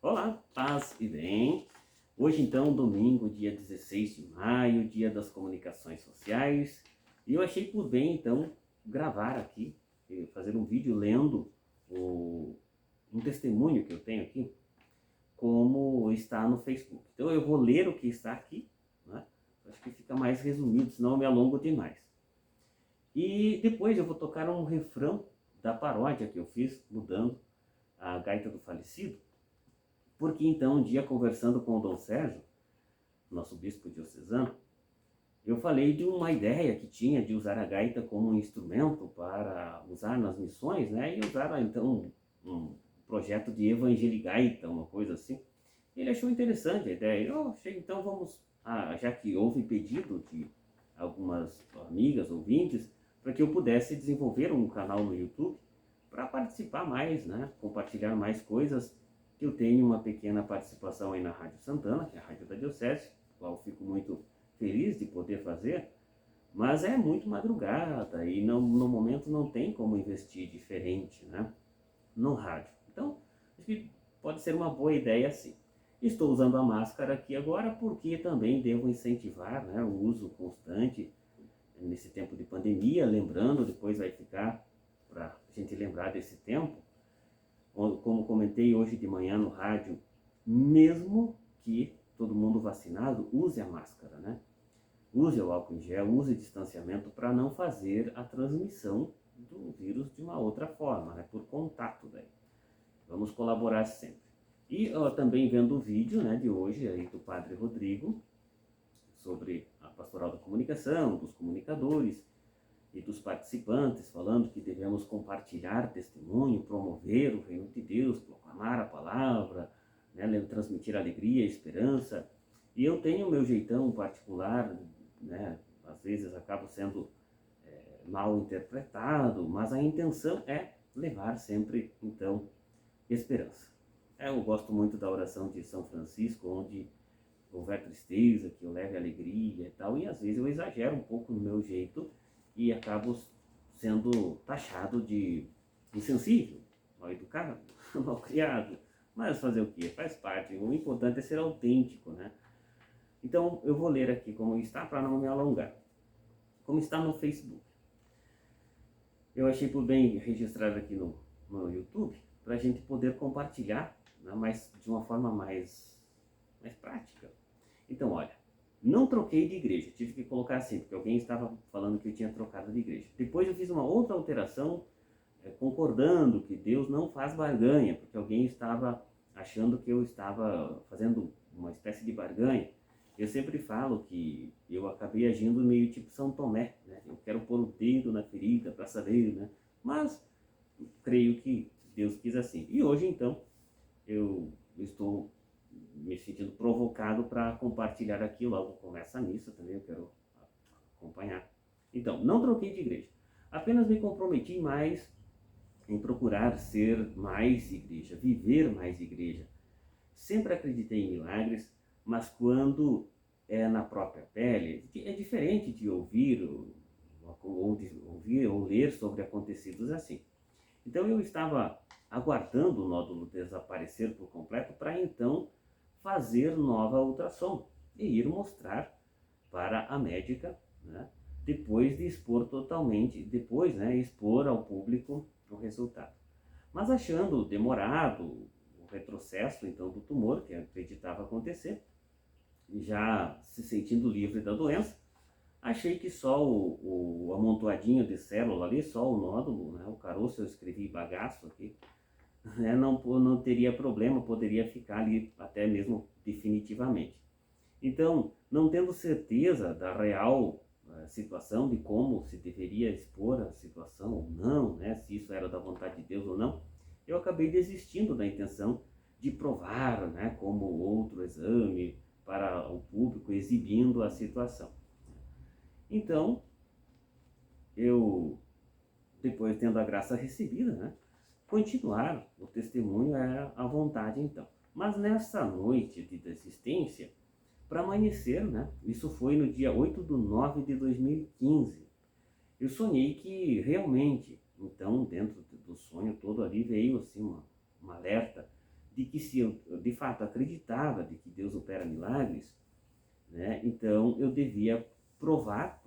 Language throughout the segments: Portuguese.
Olá, paz e bem. Hoje então, domingo, dia 16 de maio, dia das comunicações sociais. E eu achei por bem então gravar aqui, fazer um vídeo lendo um testemunho que eu tenho aqui, como está no Facebook. Então eu vou ler o que está aqui, né? Acho que fica mais resumido, senão eu me alongo demais. E depois eu vou tocar um refrão da paródia que eu fiz, mudando a gaita do falecido. Porque então, um dia conversando com o Dom Sérgio, nosso bispo diocesano, eu falei de uma ideia que tinha de usar a gaita como um instrumento para usar nas missões, né? E usar então um projeto de evangeligaita, uma coisa assim. Ele achou interessante a ideia. Eu achei, então vamos, já que houve pedido de algumas amigas, ouvintes, para que eu pudesse desenvolver um canal no YouTube para participar mais, né? Compartilhar mais coisas. Eu tenho uma pequena participação aí na Rádio Santana, que é a rádio da Diocese, qual eu fico muito feliz de poder fazer, mas é muito madrugada e no momento não tem como investir diferente, né, no rádio. Então, acho que pode ser uma boa ideia sim. Estou usando a máscara aqui agora porque também devo incentivar, né, o uso constante nesse tempo de pandemia, lembrando, depois vai ficar para a gente lembrar desse tempo, como comentei hoje de manhã no rádio, mesmo que todo mundo vacinado, use a máscara, né? Use o álcool em gel, use distanciamento para não fazer a transmissão do vírus de uma outra forma, né? Por contato daí. Vamos colaborar sempre. E também vendo o vídeo, né, de hoje aí do Padre Rodrigo, sobre a pastoral da comunicação, dos comunicadores, e dos participantes, falando que devemos compartilhar testemunho, promover o reino de Deus, proclamar a palavra, né, transmitir alegria, esperança. E eu tenho o meu jeitão particular, né, às vezes acabo sendo mal interpretado, mas a intenção é levar sempre, então, esperança. Eu gosto muito da oração de São Francisco, onde houver tristeza, que eu leve alegria e tal, e às vezes eu exagero um pouco no meu jeito, e acabo sendo taxado de insensível, mal educado, mal criado. Mas fazer o quê? Faz parte. O importante é ser autêntico, né? Então eu vou ler aqui como está para não me alongar. Como está no Facebook. Eu achei por bem registrar aqui no YouTube para a gente poder compartilhar, né, mas de uma forma mais prática. Então, olha, não troquei de igreja, tive que colocar assim, porque alguém estava falando que eu tinha trocado de igreja. Depois eu fiz uma outra alteração, concordando que Deus não faz barganha, porque alguém estava achando que eu estava fazendo uma espécie de barganha. Eu sempre falo que eu acabei agindo meio tipo São Tomé, né? Eu quero pôr o dedo na ferida para saber, né? Mas creio que Deus quis assim. E hoje, então, eu estou me sentindo provocado para compartilhar aqui. Logo começa a missa também, eu quero acompanhar. Então, não troquei de igreja, apenas me comprometi mais em procurar ser mais igreja, viver mais igreja. Sempre acreditei em milagres, mas quando é na própria pele, é diferente de ouvir ou ler sobre acontecidos assim. Então eu estava aguardando o nódulo desaparecer por completo para então fazer nova ultrassom e ir mostrar para a médica, né, depois de expor totalmente, depois, né, expor ao público o resultado. Mas achando demorado o retrocesso então do tumor, que acreditava acontecer, já se sentindo livre da doença, achei que só o amontoadinho de célula ali, só o nódulo, né, o caroço, eu escrevi bagaço aqui, né, não teria problema, poderia ficar ali até mesmo definitivamente. Então, não tendo certeza da real situação, de como se deveria expor a situação ou não, né, se isso era da vontade de Deus ou não, eu acabei desistindo da intenção de provar, né, como outro exame para o público, exibindo a situação. Então, eu, depois tendo a graça recebida, né, continuar o testemunho é a vontade então. Mas nessa noite de desistência, para amanhecer, né, isso foi no dia 8/9/2015, eu sonhei que realmente, então dentro do sonho todo ali veio assim um alerta de de que se eu de fato acreditava de que Deus opera milagres, né, então eu devia provar,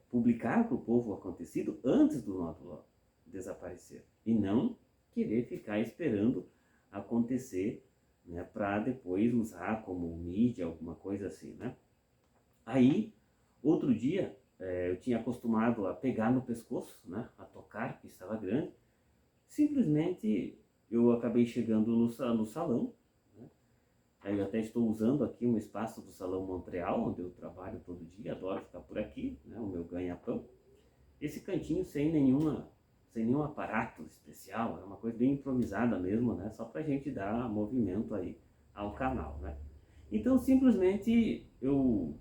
publicar para o povo o acontecido antes do nódulo desaparecer, e não querer ficar esperando acontecer, né, para depois usar como mídia, alguma coisa assim, né. Aí, outro dia, eu tinha acostumado a pegar no pescoço, né, a tocar, que estava grande. Simplesmente eu acabei chegando no salão, né? Aí eu até estou usando aqui um espaço do Salão Montreal, onde eu trabalho todo dia, adoro ficar por aqui, né, o meu ganha-pão. Esse cantinho sem nenhum aparato especial, é uma coisa bem improvisada mesmo, né, só para a gente dar movimento aí ao canal, né. Então simplesmente eu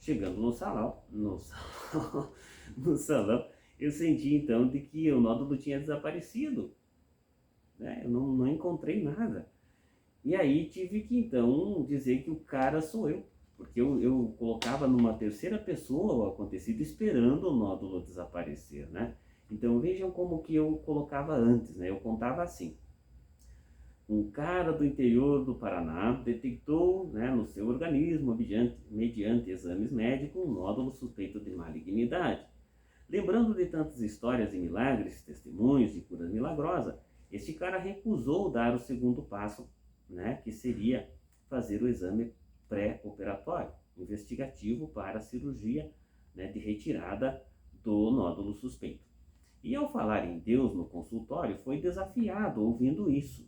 chegando no salão, no salão, eu senti então de que o nódulo tinha desaparecido, né? Eu não encontrei nada. E aí tive que então dizer que o cara sou eu, porque eu colocava numa terceira pessoa o acontecido esperando o nódulo desaparecer, né? Então vejam como que eu colocava antes, né? Eu contava assim: um cara do interior do Paraná detectou, né, no seu organismo, mediante exames médicos, um nódulo suspeito de malignidade. Lembrando de tantas histórias de milagres, testemunhos de cura milagrosa, este cara recusou dar o segundo passo, né, que seria fazer o exame pré-operatório, investigativo para a cirurgia, né, de retirada do nódulo suspeito. E ao falar em Deus no consultório, foi desafiado ouvindo isso.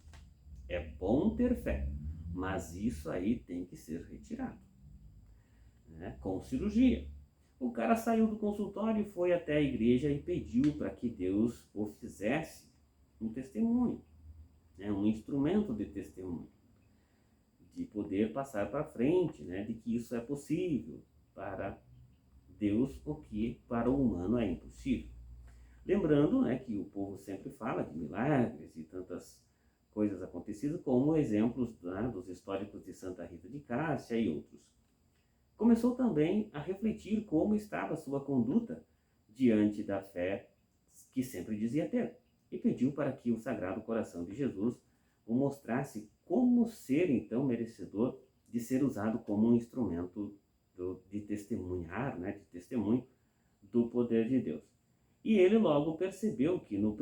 É bom ter fé, mas isso aí tem que ser retirado, né, com cirurgia. O cara saiu do consultório e foi até a igreja e pediu para que Deus o fizesse um testemunho, né, um instrumento de testemunho, de poder passar para frente, né, de que isso é possível para Deus, o que para o humano é impossível. Lembrando, né, que o povo sempre fala de milagres e tantas coisas acontecidas, como exemplos, né, dos históricos de Santa Rita de Cássia e outros. Começou também a refletir como estava sua conduta diante da fé que sempre dizia ter, e pediu para que o Sagrado Coração de Jesus o mostrasse como ser então merecedor de ser usado como um instrumento de testemunhar, né, de testemunho do poder de Deus. E ele logo percebeu que o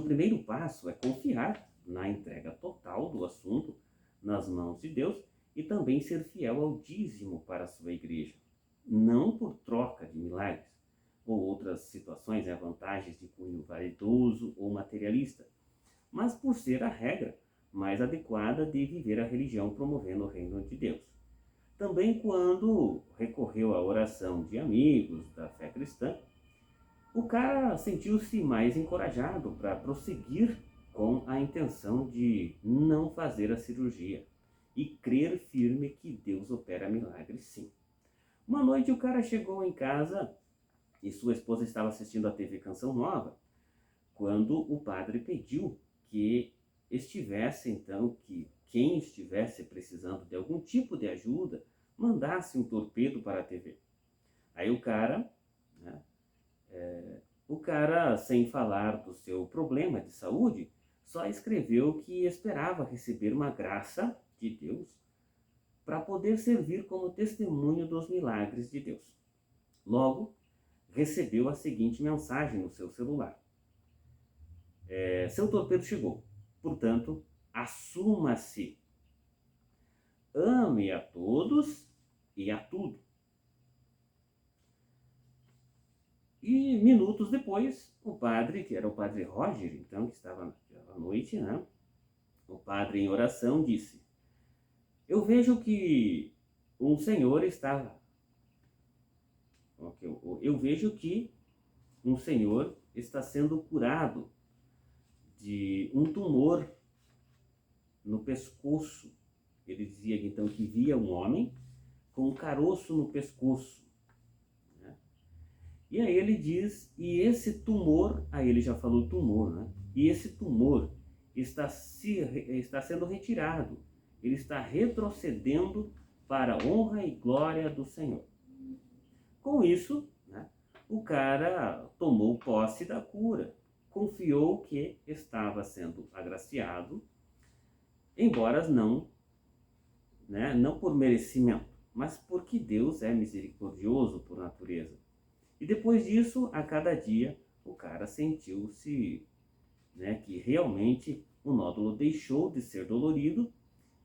primeiro passo é confiar na entrega total do assunto nas mãos de Deus e também ser fiel ao dízimo para a sua igreja, não por troca de milagres ou outras situações, vantagens de cunho vaidoso ou materialista, mas por ser a regra mais adequada de viver a religião promovendo o reino de Deus. Também quando recorreu à oração de amigos da fé cristã, o cara sentiu-se mais encorajado para prosseguir com a intenção de não fazer a cirurgia e crer firme que Deus opera milagres sim. Uma noite o cara chegou em casa e sua esposa estava assistindo a TV Canção Nova, quando o padre pediu que que quem estivesse precisando de algum tipo de ajuda, mandasse um torpedo para a TV. Aí o cara, né, sem falar do seu problema de saúde, só escreveu que esperava receber uma graça de Deus para poder servir como testemunho dos milagres de Deus. Logo, recebeu a seguinte mensagem no seu celular: seu torpedo chegou, portanto, assuma-se. Ame a todos e a tudo. E minutos depois, o padre, que era o padre Roger, então, que estava naquela noite, né? O padre em oração disse: eu vejo que um senhor está... Eu vejo que um senhor está sendo curado de um tumor no pescoço. Ele dizia então que via um homem com um caroço no pescoço. E aí ele diz, e esse tumor, aí ele já falou tumor, né? E esse tumor está sendo retirado, ele está retrocedendo para a honra e glória do Senhor. Com isso, né, o cara tomou posse da cura, confiou que estava sendo agraciado embora não, né, não por merecimento, mas porque Deus é misericordioso por natureza. E depois disso, a cada dia, o cara sentiu-se, né, que realmente o nódulo deixou de ser dolorido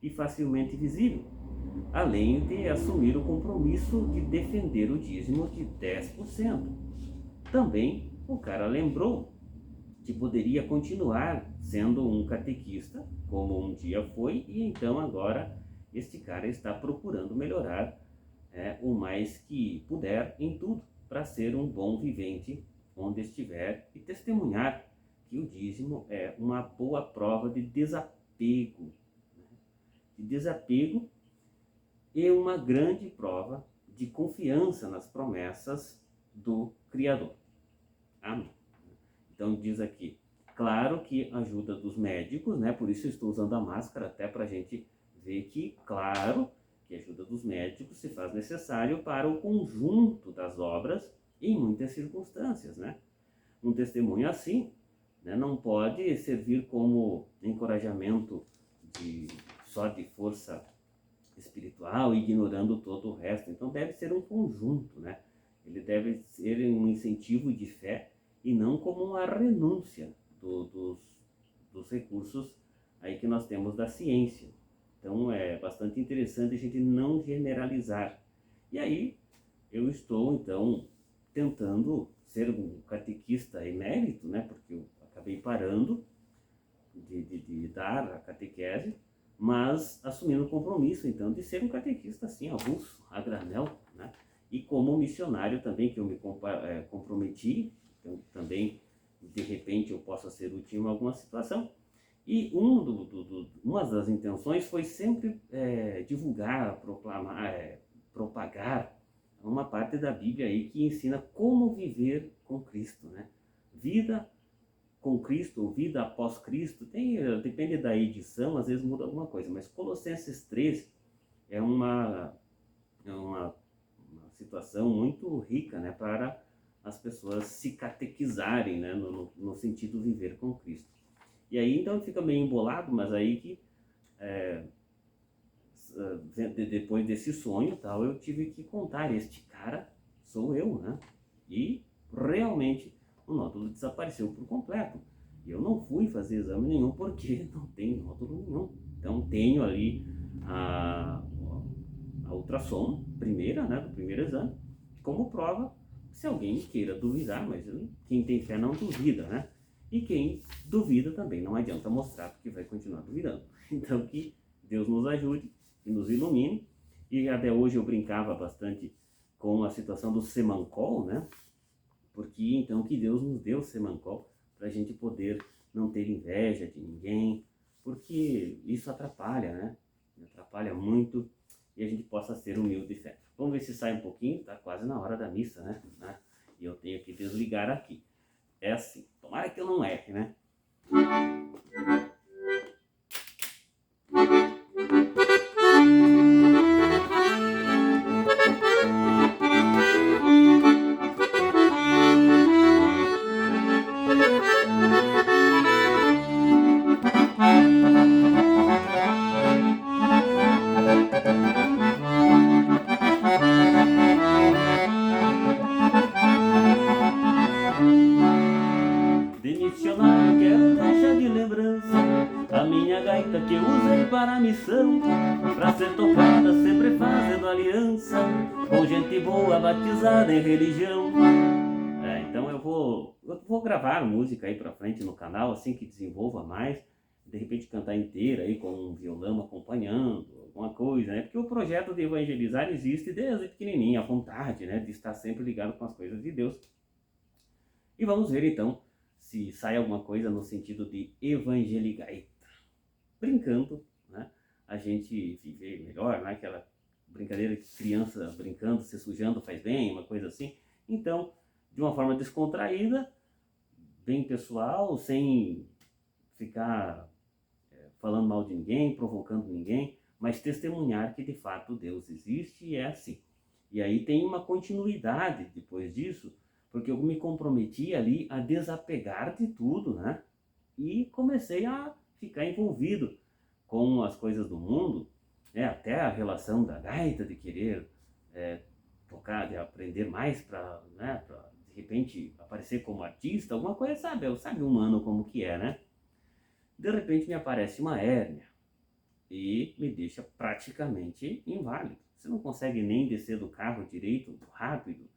e facilmente visível, além de assumir o compromisso de defender o dízimo de 10%. Também o cara lembrou que poderia continuar sendo um catequista, como um dia foi, e então agora este cara está procurando melhorar o mais que puder em tudo, para ser um bom vivente onde estiver e testemunhar que o dízimo é uma boa prova de desapego, e uma grande prova de confiança nas promessas do Criador. Amém. Então diz aqui, claro que ajuda dos médicos, né? Por isso eu estou usando a máscara, até para a gente ver que, claro, que a ajuda dos médicos se faz necessário para o conjunto das obras em muitas circunstâncias, né? Um testemunho assim, né, não pode servir como encorajamento só de força espiritual, ignorando todo o resto. Então deve ser um conjunto, né? Ele deve ser um incentivo de fé e não como uma renúncia dos recursos aí que nós temos da ciência. Então é bastante interessante a gente não generalizar. E aí eu estou então tentando ser um catequista emérito, né? Porque eu acabei parando de dar a catequese, mas assumindo o compromisso então de ser um catequista assim, avulso, a granel, né? E como missionário também, que eu me comprometi, então também de repente eu possa ser útil em alguma situação. E uma das intenções foi sempre divulgar, proclamar, propagar uma parte da Bíblia aí que ensina como viver com Cristo, né? Vida com Cristo, ou vida após Cristo, depende da edição, às vezes muda alguma coisa, mas Colossenses 3 é uma situação muito rica, né, para as pessoas se catequizarem, né, no sentido de viver com Cristo. E aí então fica meio embolado, mas aí que depois desse sonho tal, eu tive que contar, este cara sou eu, né? E realmente o nódulo desapareceu por completo. E eu não fui fazer exame nenhum porque não tem nódulo nenhum. Então tenho ali a ultrassom primeira, né, do primeiro exame, como prova, se alguém queira duvidar, mas quem tem fé não duvida, né? E quem duvida também não adianta mostrar, porque vai continuar duvidando. Então que Deus nos ajude e nos ilumine. E até hoje eu brincava bastante com a situação do semancol, né? Porque então que Deus nos deu o semancol para a gente poder não ter inveja de ninguém, porque isso atrapalha, né? Atrapalha muito, e a gente possa ser humilde e fé. Vamos ver se sai um pouquinho, tá quase na hora da missa, né? E eu tenho que desligar aqui. É assim, tomara que eu não erre, né? De missionário quero deixar de lembrança a minha gaita que eu usei para a missão, pra ser tocada sempre fazendo aliança com gente boa batizada em religião. Então eu vou gravar música aí pra frente no canal, assim que desenvolva mais, de repente cantar inteira aí com um violão acompanhando, alguma coisa, né? Porque o projeto de evangelizar existe desde pequenininho, a vontade, né, de estar sempre ligado com as coisas de Deus. E vamos ver então se sai alguma coisa no sentido de evangeligaita. Brincando, né? A gente viver melhor, né? Aquela brincadeira de criança brincando, se sujando faz bem, uma coisa assim. Então, de uma forma descontraída, bem pessoal, sem ficar falando mal de ninguém, provocando ninguém, mas testemunhar que de fato Deus existe e é assim. E aí tem uma continuidade depois disso, porque eu me comprometi ali a desapegar de tudo, né? E comecei a ficar envolvido com as coisas do mundo, né, até a relação da gaita, de querer tocar, de aprender mais para, né, de repente aparecer como artista, alguma coisa, sabe humano como que é, né? De repente me aparece uma hérnia e me deixa praticamente inválido. Você não consegue nem descer do carro direito, rápido.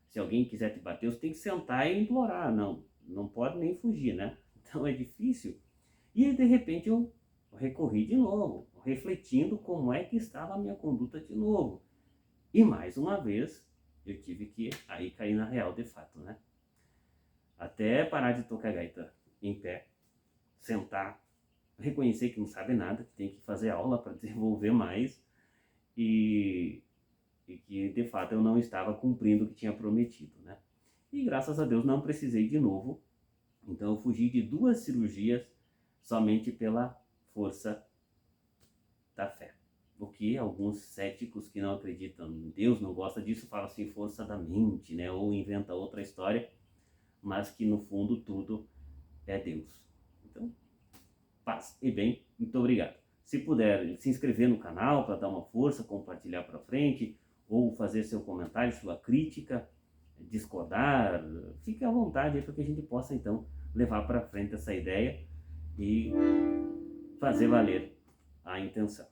Se alguém quiser te bater, você tem que sentar e implorar. Não pode nem fugir, né? Então é difícil. E de repente eu recorri de novo, refletindo como é que estava a minha conduta de novo. E mais uma vez eu tive que aí cair na real de fato, né? Até parar de tocar gaita em pé, sentar, reconhecer que não sabe nada, que tem que fazer aula para desenvolver mais e que de fato eu não estava cumprindo o que tinha prometido, né? E graças a Deus não precisei de novo, então eu fugi de 2 cirurgias somente pela força da fé. O que alguns céticos que não acreditam em Deus, não gostam disso, falam assim, força da mente, né? Ou inventa outra história, mas que no fundo tudo é Deus. Então, paz e bem, muito obrigado. Se puder se inscrever no canal para dar uma força, compartilhar para frente, ou fazer seu comentário, sua crítica, discordar, fique à vontade para que a gente possa então levar para frente essa ideia e fazer valer a intenção.